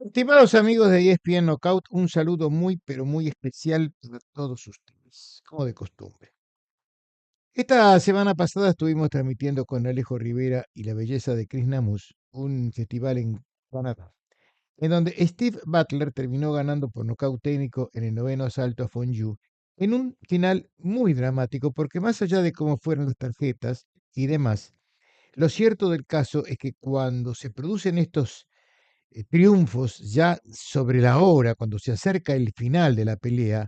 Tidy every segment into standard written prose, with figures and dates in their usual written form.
Estimados amigos de ESPN Knockout, un saludo muy, pero muy especial para todos ustedes, como de costumbre. Esta semana pasada estuvimos transmitiendo con Alejo Rivera y la belleza de Chris Namus un festival en Canadá, en donde Steve Butler terminó ganando por nocaut técnico en el noveno asalto a Fonju, en un final muy dramático, porque más allá de cómo fueron las tarjetas y demás, lo cierto del caso es que cuando se producen estos triunfos ya sobre la hora, cuando se acerca el final de la pelea,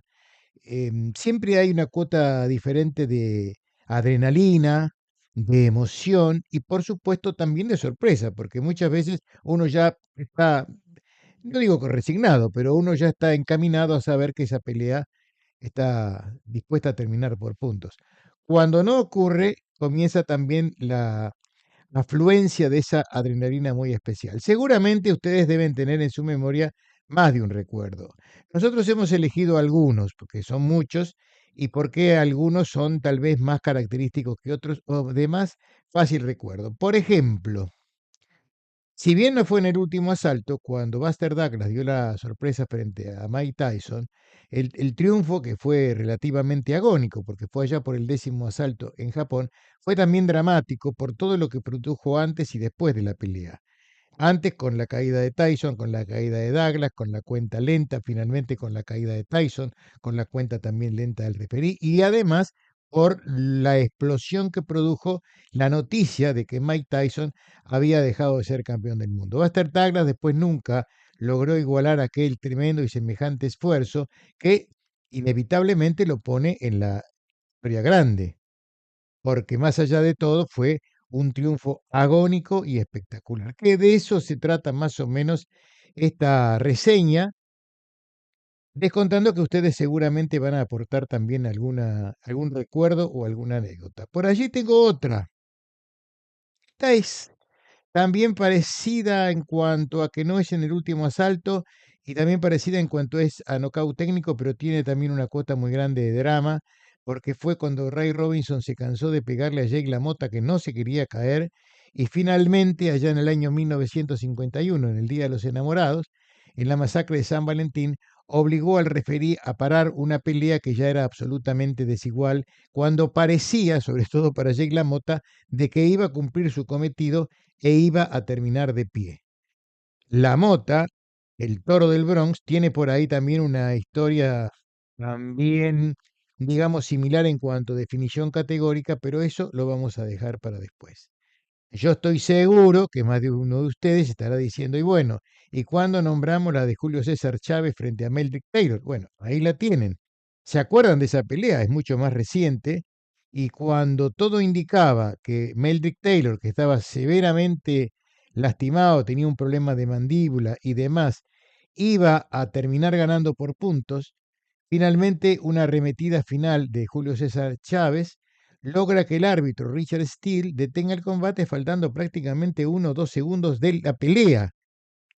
siempre hay una cuota diferente de adrenalina, de emoción y por supuesto también de sorpresa, porque muchas veces uno ya está, no digo que resignado, pero uno ya está encaminado a saber que esa pelea está dispuesta a terminar por puntos. Cuando no ocurre, comienza también la afluencia de esa adrenalina muy especial. Seguramente ustedes deben tener en su memoria más de un recuerdo. Nosotros hemos elegido algunos, porque son muchos, y porque algunos son tal vez más característicos que otros o de más fácil recuerdo. Por ejemplo, si bien no fue en el último asalto, cuando Buster Douglas dio la sorpresa frente a Mike Tyson, el triunfo, que fue relativamente agónico, porque fue allá por el 10º asalto en Japón, fue también dramático por todo lo que produjo antes y después de la pelea. Antes con la caída de Tyson, con la caída de Douglas, con la cuenta lenta, finalmente con la caída de Tyson, con la cuenta también lenta del referí, y además por la explosión que produjo la noticia de que Mike Tyson había dejado de ser campeón del mundo. Buster Douglas después nunca logró igualar aquel tremendo y semejante esfuerzo que inevitablemente lo pone en la historia grande, porque más allá de todo fue un triunfo agónico y espectacular. Que de eso se trata más o menos esta reseña, descontando que ustedes seguramente van a aportar también algún recuerdo o alguna anécdota. Por allí tengo otra. Esta es también parecida en cuanto a que no es en el último asalto y también parecida en cuanto es a nocaut técnico, pero tiene también una cuota muy grande de drama, porque fue cuando Ray Robinson se cansó de pegarle a Jake LaMotta que no se quería caer y finalmente allá en el año 1951, en el Día de los Enamorados, en la masacre de San Valentín, obligó al referí a parar una pelea que ya era absolutamente desigual, cuando parecía, sobre todo para Jake LaMotta, de que iba a cumplir su cometido e iba a terminar de pie. La Mota, el toro del Bronx, tiene por ahí también una historia también, digamos, similar en cuanto a definición categórica, pero eso lo vamos a dejar para después. Yo estoy seguro que más de uno de ustedes estará diciendo, y bueno, ¿y cuándo nombramos la de Julio César Chávez frente a Meldrick Taylor? Bueno, ahí la tienen. ¿Se acuerdan de esa pelea? Es mucho más reciente. Y cuando todo indicaba que Meldrick Taylor, que estaba severamente lastimado, tenía un problema de mandíbula y demás, iba a terminar ganando por puntos, finalmente una arremetida final de Julio César Chávez logra que el árbitro Richard Steele detenga el combate faltando prácticamente 1 o 2 segundos de la pelea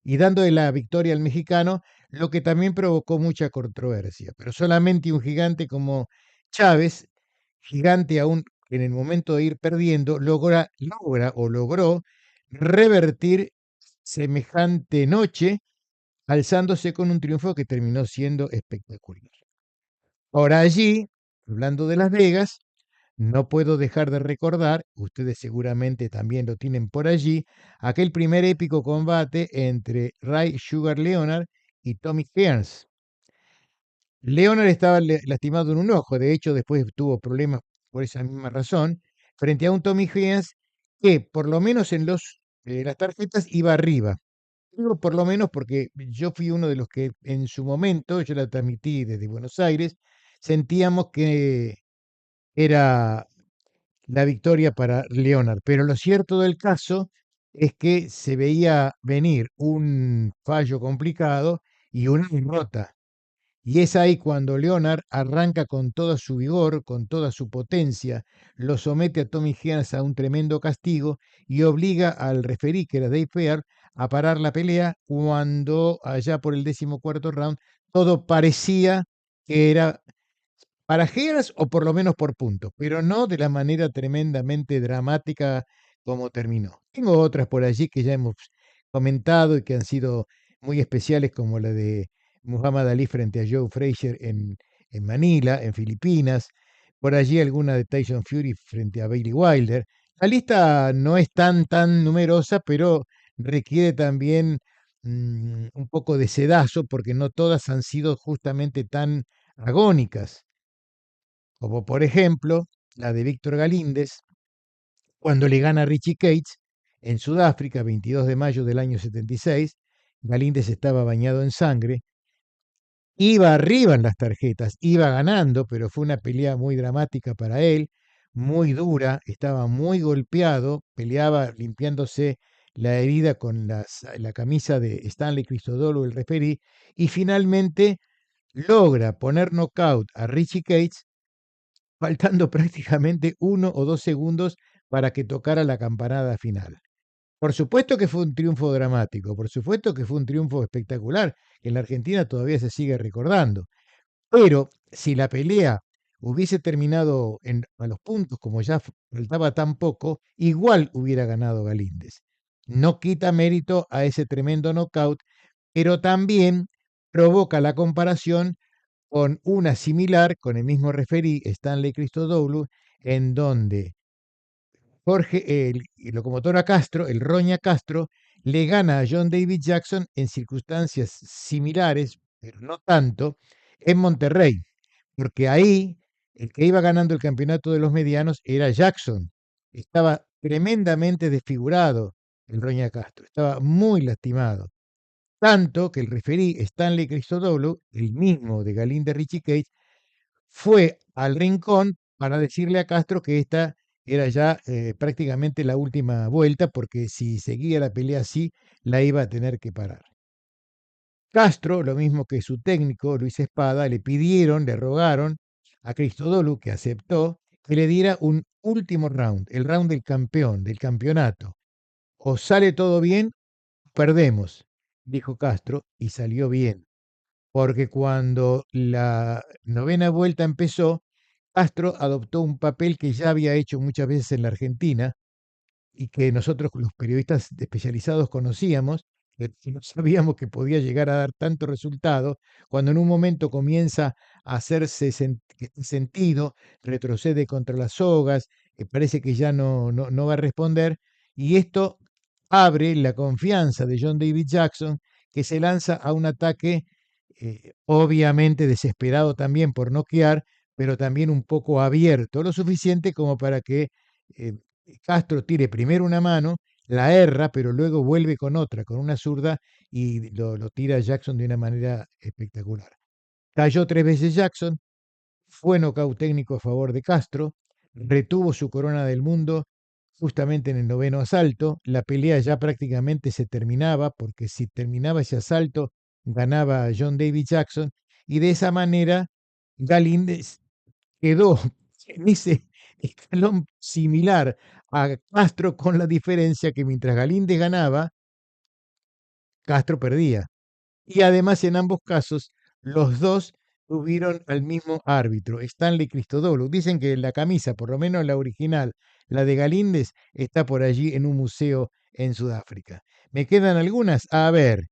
y dándole la victoria al mexicano, lo que también provocó mucha controversia. Pero solamente un gigante como Chávez, gigante aún en el momento de ir perdiendo, logró revertir semejante noche, alzándose con un triunfo que terminó siendo espectacular. Por allí, hablando de Las Vegas, no puedo dejar de recordar, ustedes seguramente también lo tienen por allí, aquel primer épico combate entre Ray Sugar Leonard y Tommy Hearns. Leonard estaba lastimado en un ojo, de hecho después tuvo problemas por esa misma razón, frente a un Tommy Hearns que por lo menos en las tarjetas iba arriba. Digo por lo menos porque yo fui uno de los que en su momento, yo la transmití desde Buenos Aires, sentíamos que era la victoria para Leonard. Pero lo cierto del caso es que se veía venir un fallo complicado y una derrota. Y es ahí cuando Leonard arranca con toda su vigor, con toda su potencia, lo somete a Tommy Hearns a un tremendo castigo y obliga al referí, que era Dave Fair, a parar la pelea cuando allá por el 14º round todo parecía que era para Hearns o por lo menos por puntos, pero no de la manera tremendamente dramática como terminó. Tengo otras por allí que ya hemos comentado y que han sido muy especiales como la de Muhammad Ali frente a Joe Frazier en Manila, en Filipinas, por allí alguna de Tyson Fury frente a Bailey Wilder. La lista no es tan numerosa, pero requiere también un poco de sedazo porque no todas han sido justamente tan agónicas, como por ejemplo la de Víctor Galíndez cuando le gana a Richie Cates en Sudáfrica, 22 de mayo del año 76. Galíndez estaba bañado en sangre, iba arriba en las tarjetas, iba ganando, pero fue una pelea muy dramática para él, muy dura, estaba muy golpeado, peleaba limpiándose la herida con la camisa de Stanley Cristodolo, el referí, y finalmente logra poner knockout a Richie Cates, faltando prácticamente 1 o 2 segundos para que tocara la campanada final. Por supuesto que fue un triunfo dramático, por supuesto que fue un triunfo espectacular, que en la Argentina todavía se sigue recordando. Pero si la pelea hubiese terminado a los puntos, como ya faltaba tan poco, igual hubiera ganado Galíndez. No quita mérito a ese tremendo knockout, pero también provoca la comparación con una similar, con el mismo referí, Stanley Christodoulou, en donde Jorge, el locomotora Castro, el Roña Castro, le gana a John David Jackson en circunstancias similares, pero no tanto, en Monterrey, porque ahí el que iba ganando el campeonato de los medianos era Jackson. Estaba tremendamente desfigurado el Roña Castro, estaba muy lastimado. Tanto que el referí Stanley Christodoulou, el mismo de Galíndez Richie Cage, fue al rincón para decirle a Castro que esta era ya prácticamente la última vuelta, porque si seguía la pelea así, la iba a tener que parar. Castro, lo mismo que su técnico, Luis Espada, le pidieron, le rogaron a Cristodolu, que aceptó, que le diera un último round, el round del campeón, del campeonato. O sale todo bien, perdemos, dijo Castro, y salió bien, porque cuando la novena vuelta empezó, Castro adoptó un papel que ya había hecho muchas veces en la Argentina y que nosotros los periodistas especializados conocíamos, pero que no sabíamos que podía llegar a dar tanto resultado, cuando en un momento comienza a hacerse sentido, retrocede contra las sogas, parece que ya no va a responder, y esto abre la confianza de John David Jackson, que se lanza a un ataque obviamente desesperado también por noquear, pero también un poco abierto, lo suficiente como para que eh, Castro tire primero una mano, la erra, pero luego vuelve con otra, con una zurda, y lo tira Jackson de una manera espectacular. Cayó 3 veces Jackson, fue nocaut técnico a favor de Castro, retuvo su corona del mundo justamente en el noveno asalto. La pelea ya prácticamente se terminaba, porque si terminaba ese asalto, ganaba John David Jackson, y de esa manera Galíndez quedó en ese escalón similar a Castro, con la diferencia que mientras Galíndez ganaba, Castro perdía. Y además en ambos casos, los dos tuvieron al mismo árbitro, Stanley Cristodolo. Dicen que la camisa, por lo menos la original, la de Galíndez, está por allí en un museo en Sudáfrica. ¿Me quedan algunas? A ver,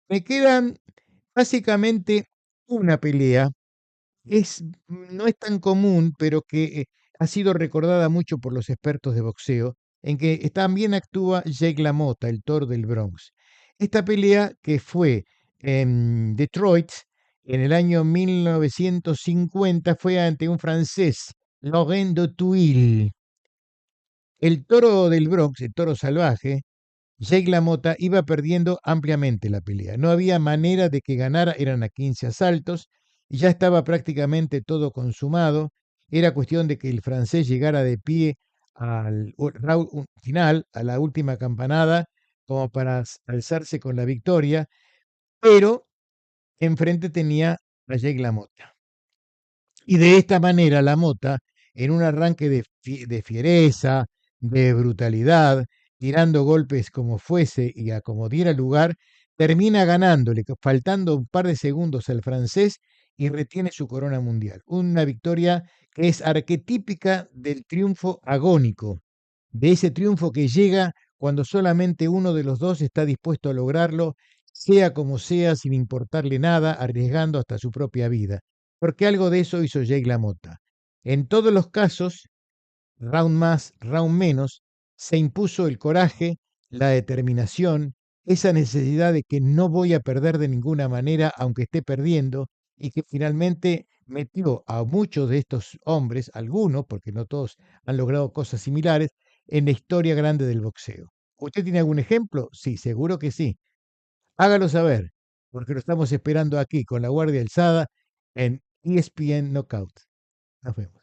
me quedan básicamente una pelea, no es tan común, pero que ha sido recordada mucho por los expertos de boxeo, en que también actúa Jake LaMotta, el Toro del Bronx. Esta pelea, que fue en Detroit en el año 1950, fue ante un francés, Laurent Dutouil. El Toro del Bronx, el Toro salvaje, Jake LaMotta iba perdiendo ampliamente la pelea. No había manera de que ganara, eran a 15 asaltos, y ya estaba prácticamente todo consumado. Era cuestión de que el francés llegara de pie al round final, a la última campanada, como para alzarse con la victoria, pero enfrente tenía a Jake LaMotta. Y de esta manera la Mota, en un arranque de fiereza, de brutalidad, tirando golpes como fuese y a como diera lugar, termina ganándole, faltando un par de segundos al francés, y retiene su corona mundial. Una victoria que es arquetípica del triunfo agónico, de ese triunfo que llega cuando solamente uno de los dos está dispuesto a lograrlo, sea como sea, sin importarle nada, arriesgando hasta su propia vida, porque algo de eso hizo Jake LaMotta. En todos los casos, round más, round menos, se impuso el coraje, la determinación, esa necesidad de que no voy a perder de ninguna manera, aunque esté perdiendo, y que finalmente metió a muchos de estos hombres, algunos, porque no todos han logrado cosas similares, en la historia grande del boxeo. ¿Usted tiene algún ejemplo? Sí, seguro que sí. Hágalo saber, porque lo estamos esperando aquí con la guardia alzada en ESPN Knockout. Nos vemos.